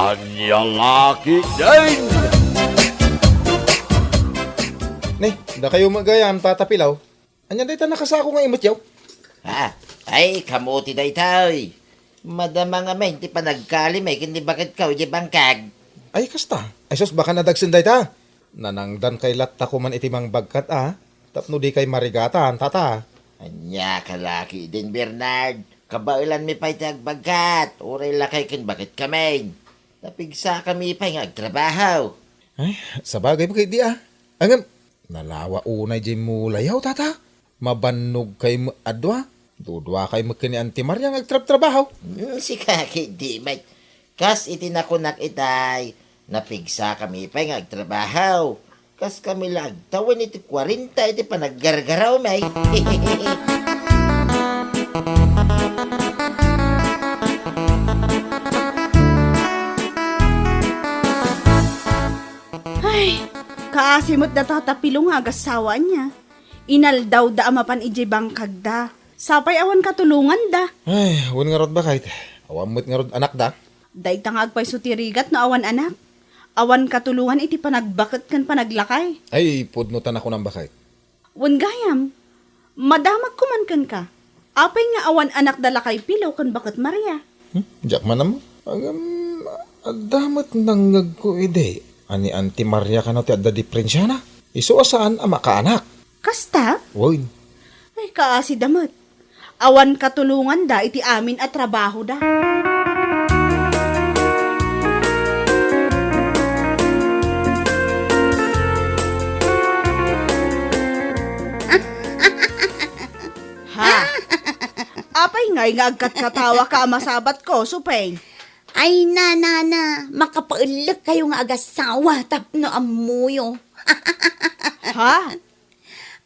Anya laki din! Nay, da kayo magayam tatapilaw. Anya day ta nakasako nga imot yaw. Ha? Ay, kamuti day taoy. Madama nga may, hindi pa nagkalim eh, hindi bakit ka, di bangkag. Ay kasta. Ay sus baka nadagsin day ta. Nanangdan kay latta ko man itimang bagkat Tapno di kay marigatan tata. Anya kalaki din, Bernard. Kabailan mi pa'y tagbagkat. Uray lakay kin bakit kami. Napigsa kami pa'y ngagtrabaho. Ay, sa bagay mo kay di Angam, nalawa unay di mulayaw tata. Mabanog kay mo adwa. Dudwa kay mo kini Auntie Maria ngagtrabaho. Si kaki di may. Kas itinakunak itay. Napigsa kami pa'y ngagtrabaho. Kas kami lagtawan iti 40 iti panaggargaraw may. Ay, kaasimot da tatapilong nga agasawa niya. Inaldaw da amapan iji bangkag da. Sapay awan katulungan da. Ay, awan nga rod ba kahit? Awamot nga rod anak da. Day tangag pa'y sutirigat na awan anak. Awan katulungan iti panagbakit kan panaglakay. Ay, pudnutan ako ng bakit. Wan gayam, madamag kuman kan ka. Apay nga awan anak dala kay pilaw kan bakit Maria. Diyak man mo. Agam, damat nanggag ko ide. Ani Auntie Maria ka na ti adda diferensya na. Iso saan ama ka anak? Kasta? Woy. Ay kaasi damat. Awan katulungan da iti amin at trabaho da. Ha? Apay ngay nga agkat-katawa ka masabat ko, supay. Ay, na, makapaulik kayo nga agasawa tapno amuyo. Ha?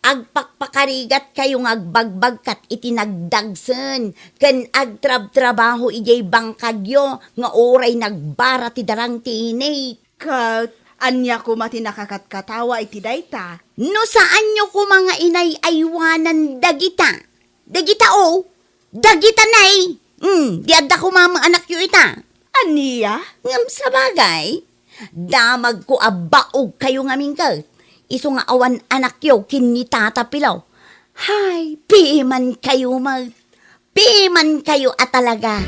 Agpakpakarigat kayo nga agbagbagkat itinagdagsen. Ken agtrab-trabaho ijay bangkagyo nga oray nagbara ti darang tinay. Kat, anya ko mati nakakatkatawa iti dayta. No saan nyo ko mga inay aywanan dagita? Dagita dagita nay. Di adda ko mamang anak yo ita. Aniya? Ngam sa bagay, damag ko abaog kayo nga mingkal. Iso nga awan anak yo kinitata pilaw. Hay, piman kayo piman kayo at talaga.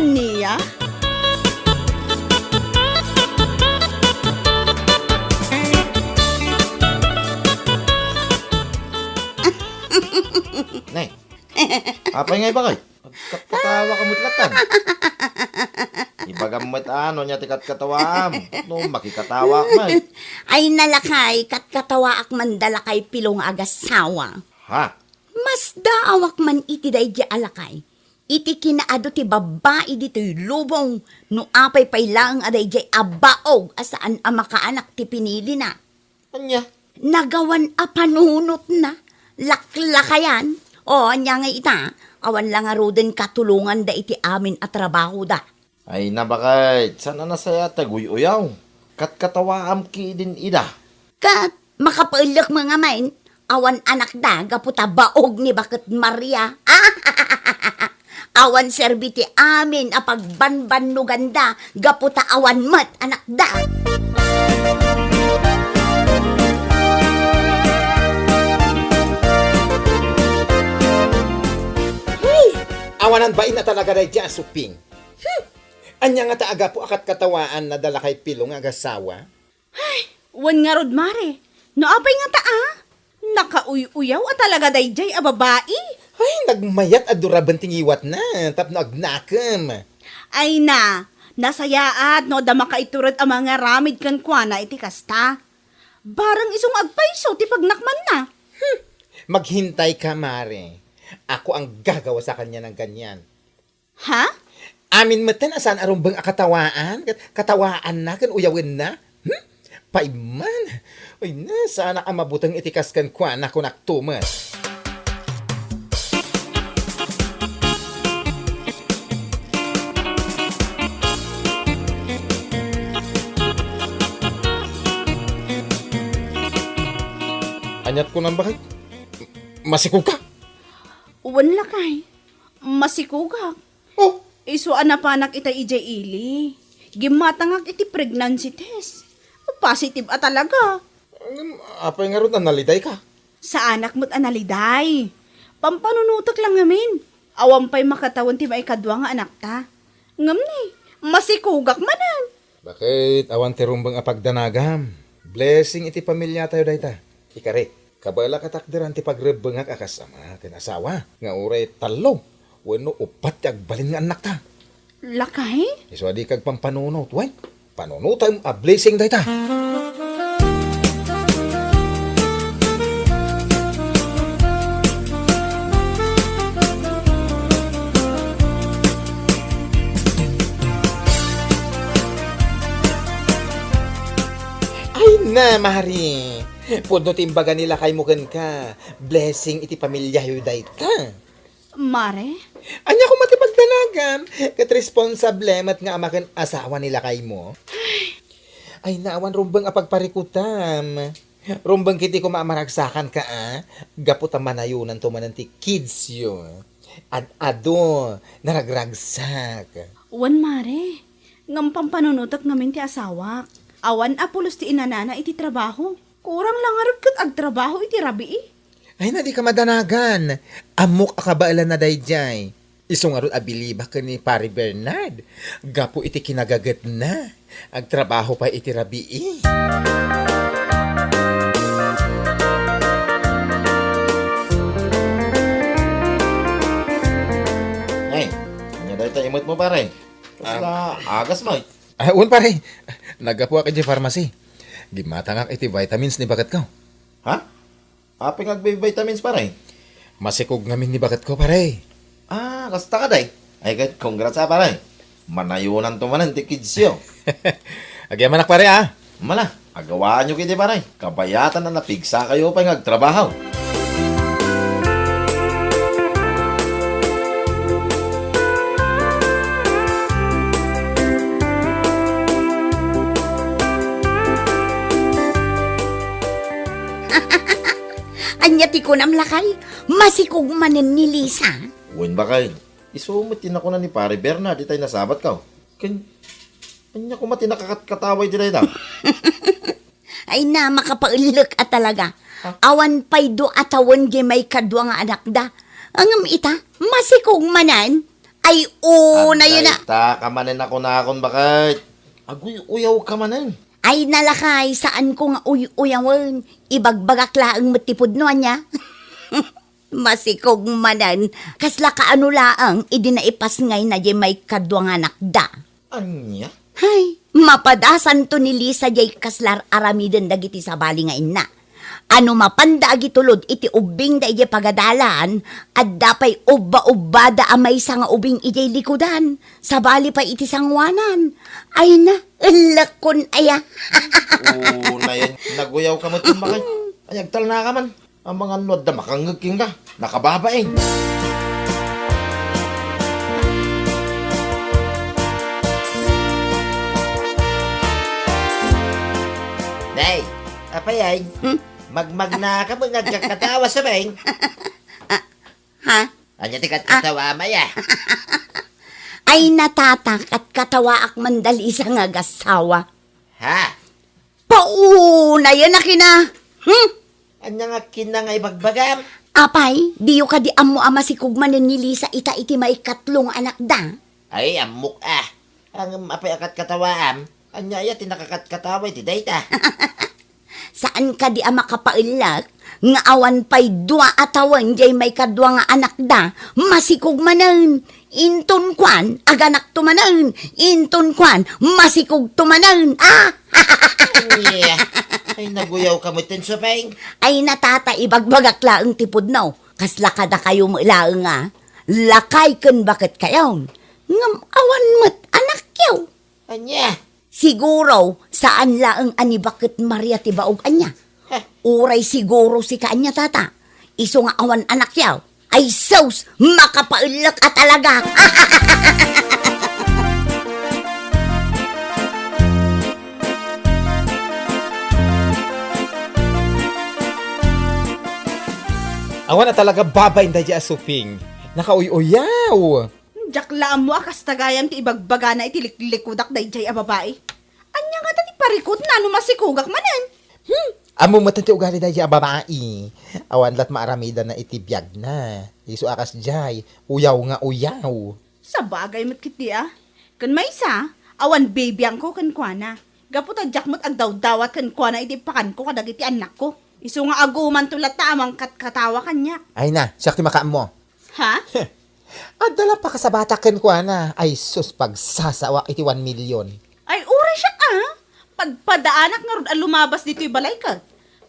Aniya? Nay, apay ngay ba kay? Katawa ka mutlatan. Ibagamot niya ti katkatawaam. No, makikatawa ka may. Ay nalakay, katkatawa ak man dalakay pilong agasawa. Ha? Mas daawak man iti day di alakay. Iti kinaado ti babae dito lubong. No apay pay lang aday di abaog asaan ang makaanak ti pinili na. Anya? Nagawan a panunot na. Laklakayan. O, anya nga ita. Awan lang nga roden katulungan da iti amin at trabaho da. Ay nabakay, sana na saya taguy-uyaw. Katkatawaam ki din ida. Kat, makapalak mga main. Awan anak da, gaputa baog ni Bakit Maria. Awan serbiti amin apagbanbanugan da, gaputa awan mat anak da. Awanan ba ina talaga day dyan, suping? Anya nga taaga po akat katawaan na dala kay pilong agasawa? Wan nga rod mare. No apay nga taa. Nakauy-uyaw at talaga dayjay a babae. Ay, nagmayat at duraban tingiwat na, tapno agnakam. Ay na, nasayaat no dama ka iturad ang mga ramid kan kuana iti kasta. Barang isong agpaiso ti pagnakman na. Maghintay ka, Mare. Ako ang gagawa sa kanya ng ganyan. Ha? Amin matan asan arumbang akatawaan? Katawaan na, kan uyawin na? Paiman. Uy na, sana ang mabutang itikaskan kwa na kunaktumas. Anyat ko nang bakit? Masikog ka? Wan lakay. Masikugak. Oh, Isuan na panak ita ijay ili. Gimatangak iti pregnancy test. Positive talaga. Apay nga ron analiday ka. Sa anak mo't analiday. Pampanunutak lang ngamin. Awam pa'y makatawan ti maikadwa nga anak ta. Ngam ni, masikugak manan. Bakit awan ti rumbang apagdanagam? Blessing iti pamilya tayo dayta. Ikare, kabala katakderan ti pagrebengak akasama ken asawa. Nga uray talo. Wano upat ti agbalin nga anak ta. Lakay? Iso adi kag pampanunot, wen. Panunot tayo a blessing dayta. Ay na, Mari. Puno timbaga nila kay mugan ka. Blessing iti pamilya yu dayta. Mare? Anya ko matipagdanagan. Kat responsable mat nga amakan asawa nila kay mo. Ay naawan rumbang apagparikutam. Rumbang kiti ko maamaragsakan ka Gapot ang manayunan to manan ti kids yo. Ad-ado, naragragsak. Wan mare. Ngam pampanunutak ngamin ti asawak. Awan apulos ti inanana iti trabaho. Kurang lang arap kat agtrabaho iti rabi Ay na di ka madanagan. Amok akabailan na dayjay. Isungarot abiliba ka ni Pari Bernard. Gapo iti kinagagat na. Agtrabaho pa iti rabii. Ay, anya dahi tayo imot mo pare. Kasla, agas mo eh. Un pare, nagapuwa ka di pharmacy. Gimatangak iti vitamins ni bagat ko. Ha? Apeng agbe-vitamins pare. Masikog ngamin ni bagat ko pare. Ah, kasta ka day. Ay, congrats pare. Manayunan to manan ti kids yo. Agyaman ak pare Mala, agawaan nyo kiti pare. Kabayatan na napigsa kayo pa yung agtrabaho. Anya ti kunam lakay, masikog manen ni Lisa. Uwin ba kayo? Isumutin ako na ni pare Bernard. Di tayo nasabat ka. Kanya ko mati nakakataway di na. Ay na, makapaulok at talaga. Awan pa'y do atawan di may kadwa nga anak da. Angam ita, masikog manan. Ay, na yun na. Ta, kamanin ako na akong bakit. Aguy-uyaw ka manin. Ay nalakay, saan ko nga uyawan. Ibagbagak laang matipod no anya. Masikog manan. Kasla kaano laang, idinaipas ngay na di may kadwa nga anak da. Anya? Hay, mapadasan to ni Lisa jay kaslar aramiden dagiti sa bali nga ina. Ano mapanda agitulod iti ubing da ije pagadalan at dapay ubba-ubba da amay sa nga ubing ijay likudan. Sa bali pa iti sangwanan. Ay na, lakon aya. Oo, na yan. Naguyaw ka mo bakit. Ay, agtal na ka man. Ang mga nod na makangagking ka. Nakababa eh. Day, apa yan? Magmag na ka mo nagkakatawa sa beng. Ha? Anya tikat katawa maya. Ay natatak at katawa ak mandali sa nga gasawa. Ha? Pauna yan na kina. Anya nga kinangay bagbagam. Apay, diyo ka di amo ama si Kugmanen ni Lisa ita iti may katlong anak da. Ay, amok Ang apay akat katawaam. Anya ya tinakakat kataway ti dayta. Saan ka di ama kapailak? Nga awan pa'y dua atawan jay may kadwa nga anak da. Masikog manan. Inton kwan, aganak tumanan. Inton kwan, masikog tumanan. Yeah. Ay, naguyaw ka mo tin sa peng. Ay natata ibagbagak laang tipod now. Kasla kada kayo mo ilaang lakay kun bakit kayaw. Ngam awan mo't anak yaw. Anya? Siguro, saan laang ani bakit Maria tibaog anya? Uray siguro si kanya tata. Iso nga awan anak yaw. Ay sos, makapaulak at talaga. Awan na talaga babayin da di asuping. Nakauy-uyaw. Jaklaan mo akas tagayam ti ibagbaga na itilik-likudak dayjay a babae. Anya nga ti parikot na no masikugak manan. Amo matanti ugali da a babae. Awan lat maaramida na itibiyag na. Isu akas jay, uyaw nga uyaw. Sa bagay mat kiti Kan may isa, awan babyang ko kan kuana. Gapot a jakmot agdaw-dawat kan kuana iti pakan ko kadagiti anak ko. Isu nga aguman tulat ta amang katawa kanya. Ay na, siya kimakaan mo. Ha? At dala pa kasabata ken ko na. Ay sus, pagsasawa iti 1 million. Ay, uri siya Pagpadaanak nga rod lumabas dito'y balay ka.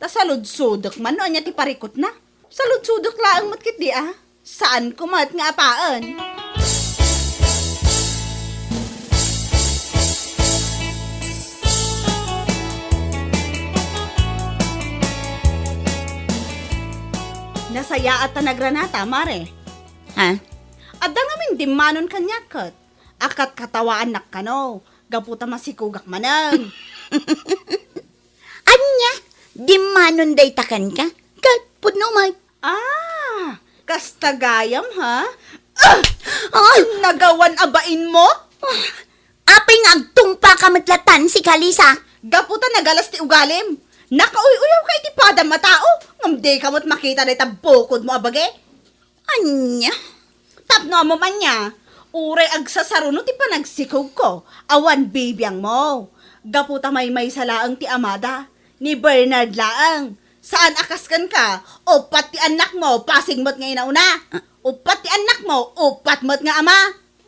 Ta saludsudok man, no, anya ti parikot na. Saludsudok laang matkit di Saan kumat nga apaan? Nasaya at tanagranata, mare. Ha? Adda nga min dimanon kanyakat. Akat katawaan nak kano. Gaputa masikugak manang. Anya? Di manon day takan ka? Kat, pudno may. Kastagayam ha? Ah! Nagawan abain mo? Aping agtungpa kamatlatan si Kalisa. Gaputa nagalas ti ugalim. Nakauy-uyaw ka iti padam matao. Ngamde ka mo't makita na itabukod mo abage. Anya? Tapno mo man niya. Uray agsasarunod ti panagsikog ko. Awan bibiyang mo. Gaputa may salaang ti amada. Ni Bernard laang. Saan akaskan ka? Upat ti anak mo, pasing mo't nga inauna. Upat ti anak mo, upat mo't nga ama.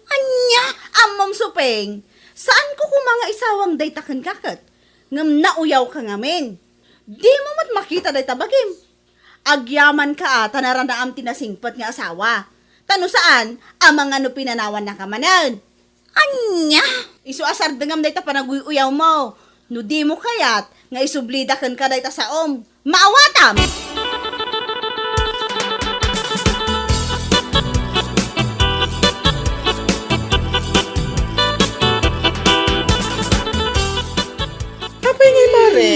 Anya? Amom supeng, saan ko kung mga isawang daytakan kakat? Ngam nauyaw ka ngamin. Di mo mat makita day tabagim. Agyaman ka tanaranaam tinasingpat nga asawa. Tano saan, amang ano pinanawan na kamanan. Anya? Isu asar dengam day ta panaguyaw mo. No di mo kayat, nga isublidakan ka day ta saom. Maawatam! Kapay ngay mare.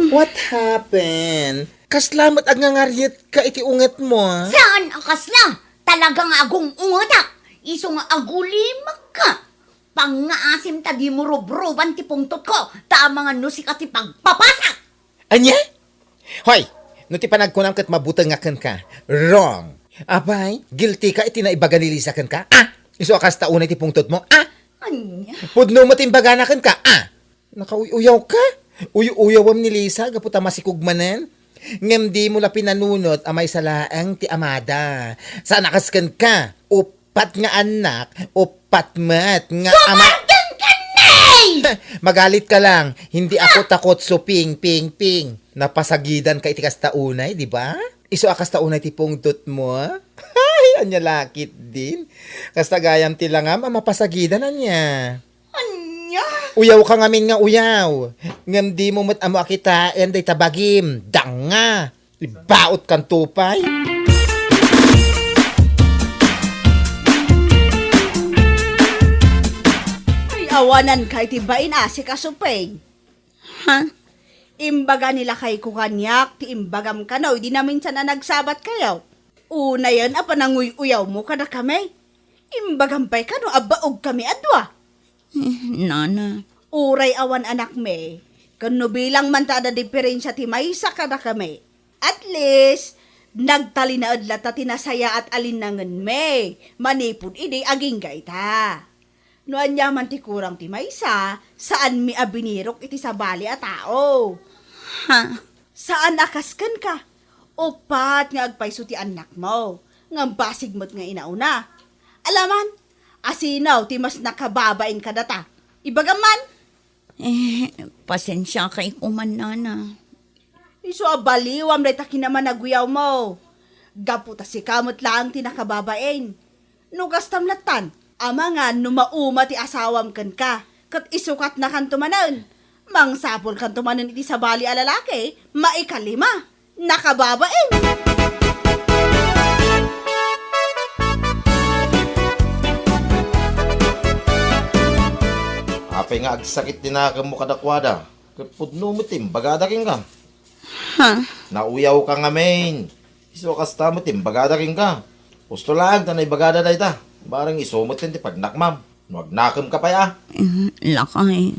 What happened? Kaslamat ag ngaryet ka iti unget mo. Saan akas na? Talagang agong ungatak. Iso nga agulimak ka. Pangaasim ta di mo rubruban ti pungtot ko. Tama nga no si kati pagpapasak. Anya? Hoy, no ti panagkunam kat mabutang nga ken ka. Wrong. Abay, guilty ka iti naibaga nilisakan ka. Iso akas taunay ti pungtot mo. Anya? Pudno mo timbaganakan ka. Nakauyaw ka. Uyawam ni Lisa, gaputa masikugmanan. Ngem di mo la pinanunot amay salaang ti amada. Saan nakaskan ka? Upat nga anak, upat mat nga ama. Sumardan ka nay! Magalit ka lang. Hindi ako takot so ping. Napasagidan ka itikas taunay, di ba? Iso akas taunay ti pungtot mo. Ay, anya lakit din. Kastagayam ti langam, mapasagidan anya. Anya? Uyaw ka ngamin nga uyaw. Ngam di mo mat amo akitaan day tabagim. Danga. Ibaot kan tupay. Ay, awanan kay tibain si kasupeng. Ha? Imbaga nila kay kukanyak, ti imbagam ka na, di namin sana nagsabat kayo. Una yan, pananguy-uyaw mo kada kami. Imbagam pa'y ka no, abaog kami adwa. Nana. Uray awan anak me, kano bilang man tada diferensya ti maysa kada kami. At least, nagtalinaad lata tinasaya at alinangan me, manipod idi aging gaita. No anya man ti kurang ti maysa, saan mi abinirok iti sabali a tao. Ha? Saan akaskan ka? Upat nga agpayso ti anak mo, ngam basig mo't nga inauna. Alaman, asinaw ti mas nakababain ka data. Ibagaman, Pasensya kay kuman, Nana. iso abaliwam day taki naman naguyaw mo. Gaputa si kamot lang ti nakababain. Nugas tamlatan, ama nga numauma ti asawam kan ka, kat isukat na kan tumanan. Mang sapol kan tumanan iti sabali a lalaki, maikalima, nakababain. Apay nga agsakit din na mo kadakwada. Kapudno mo tim, bagadaking ka. Ha? Nauyaw ka nga main. Iso kasta mo tim, bagadaking ka. Gusto lang, tanay bagada na ita. Barang isumot din ti pagnakmam. Magnakam ka pa ya. Lakay.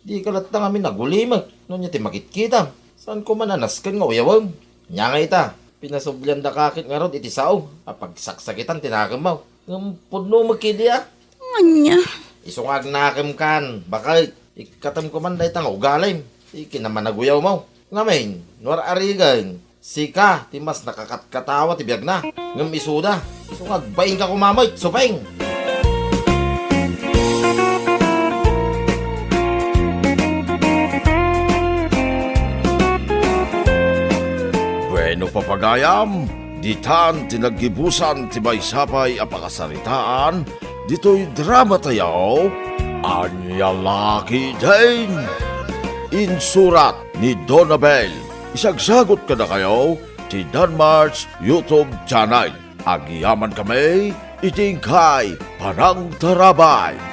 Di ka latang amin nagulimag. No niya ti makitkitam. Saan ko mananaskan nga uyawam? Nya nga ita. Pinasublyan da kakit nga rod iti sao. Apag saksakitan tinakamaw. Ngam pudno magkidi ah. Anya. Isungag nakam kan. Bakit? Ikatam ko man dahi tang ugalim. Ikinaman naguyaw mo. Ngamin, nuar arigan. Sika, ti mas nakakatkatawa ti biyag na. Ngam isuda. Isungag baing ka kumamoy. Supeng! Bueno papagayam, ditan tinagibusan ti may sapay apakasaritaan, dito'y drama tayaw, Anya Laki Jane. Insurat ni Donabel, isagsagot ka na kayo, ti Danmar's YouTube channel. Agiyaman kami, itingkay, parang tarabay.